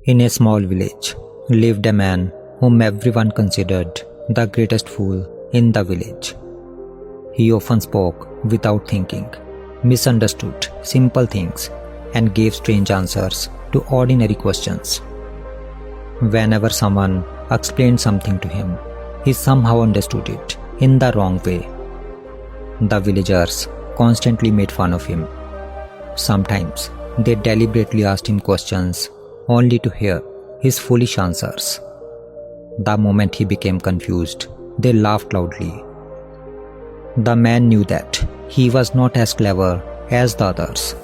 In a small village lived a man whom everyone considered the greatest fool in the village. He often spoke without thinking, misunderstood simple things, and gave strange answers to ordinary questions. Whenever someone explained something to him, he somehow understood it in the wrong way. The villagers constantly made fun of him. Sometimes they deliberately asked him questions only to hear his foolish answers. The moment he became confused, they laughed loudly. The man knew that he was not as clever as the others,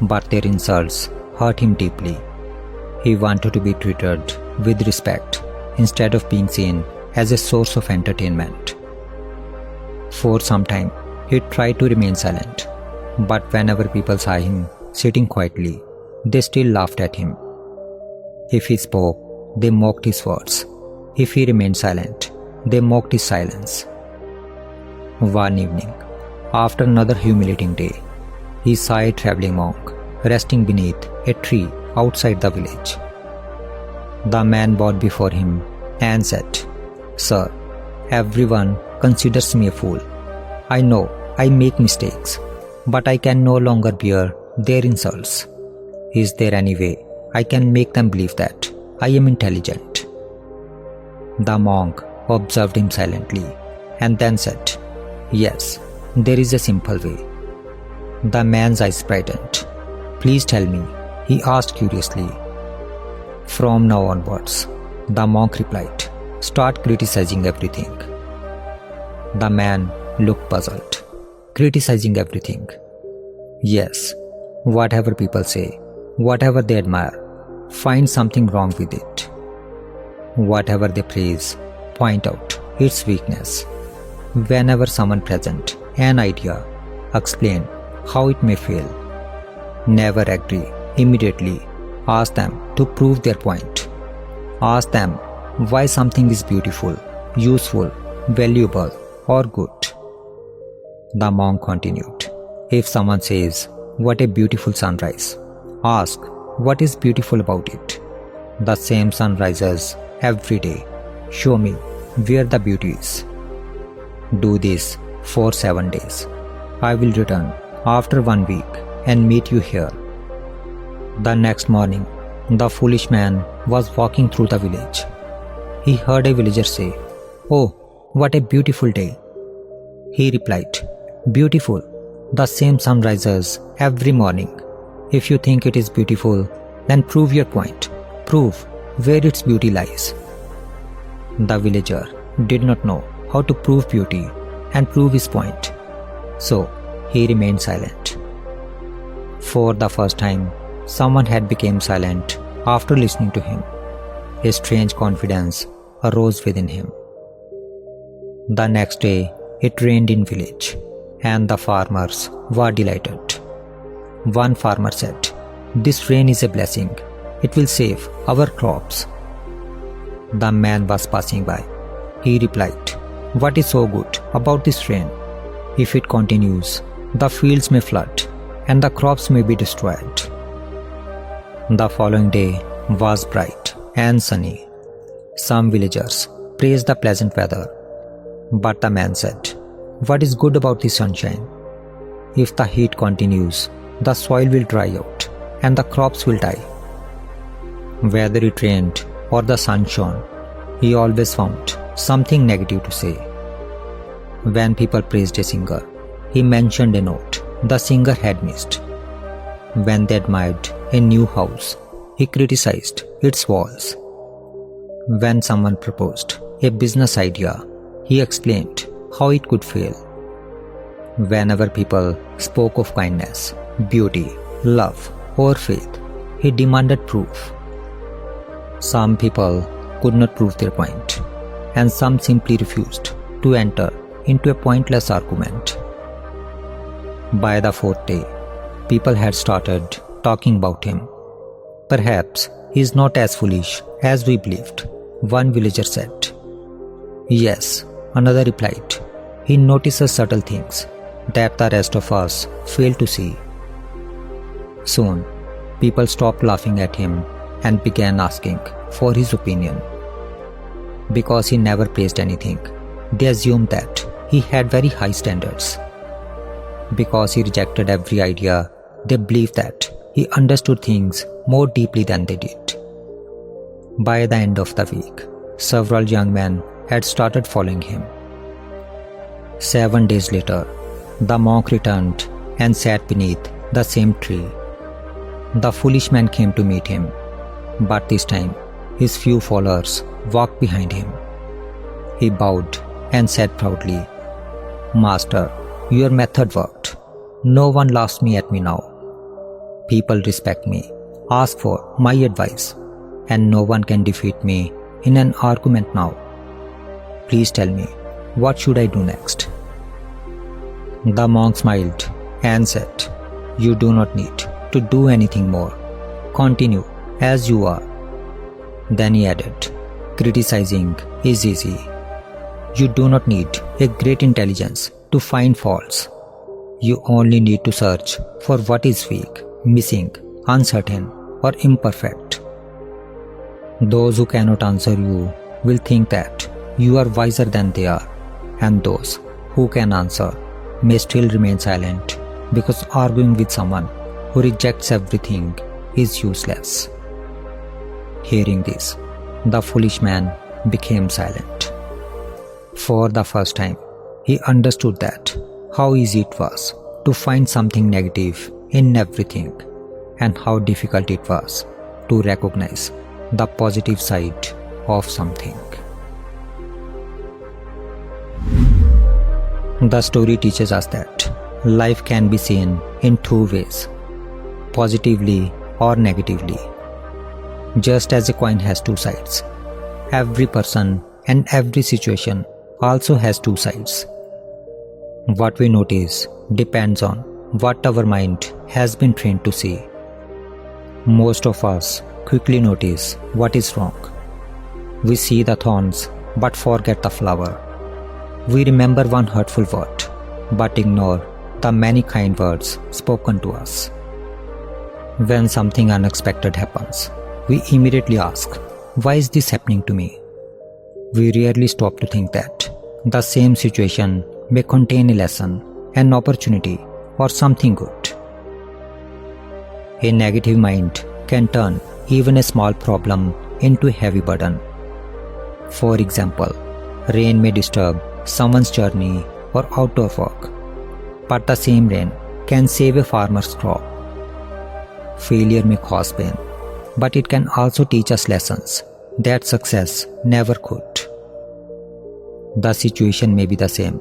but their insults hurt him deeply. He wanted to be treated with respect instead of being seen as a source of entertainment. For some time, he tried to remain silent, but whenever people saw him sitting quietly, they still laughed at him. If he spoke, they mocked his words. If he remained silent, they mocked his silence. One evening, after another humiliating day, he saw a traveling monk resting beneath a tree outside the village. The man bowed before him and said, "Sir, everyone considers me a fool. I know I make mistakes, but I can no longer bear their insults. Is there any way I can make them believe that I am intelligent?" The monk observed him silently and then said, "Yes, there is a simple way." The man's eyes brightened. "Please tell me," he asked curiously. "From now onwards," the monk replied, "start criticizing everything." The man looked puzzled. "Criticizing everything?" "Yes, whatever people say, whatever they admire, find something wrong with it. Whatever they praise, point out its weakness. Whenever someone presents an idea, explain how it may fail. Never agree immediately. Ask them to prove their point. Ask them why something is beautiful, useful, valuable, or good." The monk continued, "If someone says, 'What a beautiful sunrise,' ask, 'What is beautiful about it?' The same sun rises every day. Show me where the beauty is. Do this for 7 days. I will return after 1 week and meet you here." The next morning, the foolish man was walking through the village. He heard a villager say, "Oh, what a beautiful day." He replied, "Beautiful? The same sun rises every morning. If you think it is beautiful, then prove your point. Prove where its beauty lies." The villager did not know how to prove beauty and prove his point, so he remained silent. For the first time, someone had become silent after listening to him. A strange confidence arose within him. The next day, it rained in village, and the farmers were delighted. One farmer said, "This rain is a blessing. It will save our crops." The man was passing by. He replied, "What is so good about this rain? If it continues, the fields may flood and the crops may be destroyed." The following day was bright and sunny. Some villagers praised the pleasant weather, but the man said, "What is good about the sunshine? If the heat continues, the soil will dry out and the crops will die." Whether it rained or the sun shone, he always found something negative to say. When people praised a singer, he mentioned a note the singer had missed. When they admired a new house, he criticized its walls. When someone proposed a business idea, he explained how it could fail. Whenever people spoke of kindness, beauty, love, or faith, he demanded proof. Some people could not prove their point, and some simply refused to enter into a pointless argument. By the 4th day, people had started talking about him. "Perhaps he is not as foolish as we believed," one villager said. "Yes," another replied, "he notices subtle things that the rest of us fail to see." Soon, people stopped laughing at him and began asking for his opinion. Because he never praised anything, they assumed that he had very high standards. Because he rejected every idea, they believed that he understood things more deeply than they did. By the end of the week, several young men had started following him. 7 days later, the monk returned and sat beneath the same tree. The foolish man came to meet him, but this time his few followers walked behind him. He bowed and said proudly, "Master, your method worked. No one laughs at me now. People respect me, ask for my advice, and no one can defeat me in an argument now. Please tell me, what should I do next?" The monk smiled and said, "You do not need to do anything more. Continue as you are." Then he added, "Criticizing is easy. You do not need a great intelligence to find faults. You only need to search for what is weak, missing, uncertain, or imperfect. Those who cannot answer you will think that you are wiser than they are, and those who can answer may still remain silent because arguing with someone who rejects everything is useless." Hearing this, the foolish man became silent. For the first time, he understood that how easy it was to find something negative in everything, and how difficult it was to recognize the positive side of something. The story teaches us that life can be seen in two ways, positively or negatively. Just as a coin has two sides, every person and every situation also has two sides. What we notice depends on what our mind has been trained to see. Most of us quickly notice what is wrong. We see the thorns but forget the flower. We remember one hurtful word but ignore the many kind words spoken to us. When something unexpected happens, we immediately ask, "Why is this happening to me?" We rarely stop to think that the same situation may contain a lesson, an opportunity, or something good. A negative mind can turn even a small problem into a heavy burden. For example, rain may disturb someone's journey or outdoor work, but the same rain can save a farmer's crop. Failure may cause pain, but it can also teach us lessons that success never could. The situation may be the same,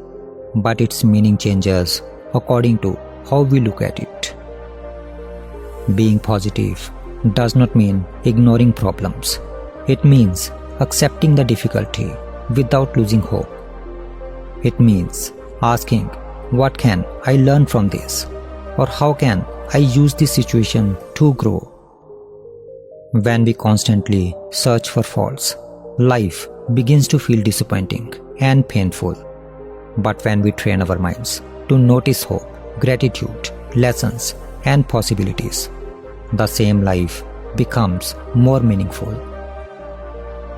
but its meaning changes according to how we look at it. Being positive does not mean ignoring problems. It means accepting the difficulty without losing hope. It means asking, "What can I learn from this?" or "How can I use this situation to grow?" When we constantly search for faults, life begins to feel disappointing and painful. But when we train our minds to notice hope, gratitude, lessons, and possibilities, the same life becomes more meaningful.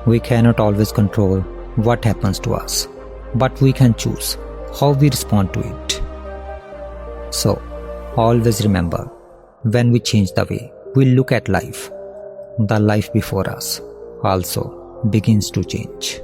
We cannot always control what happens to us, but we can choose how we respond to it. So, always remember, when we change the way we look at life, the life before us also begins to change.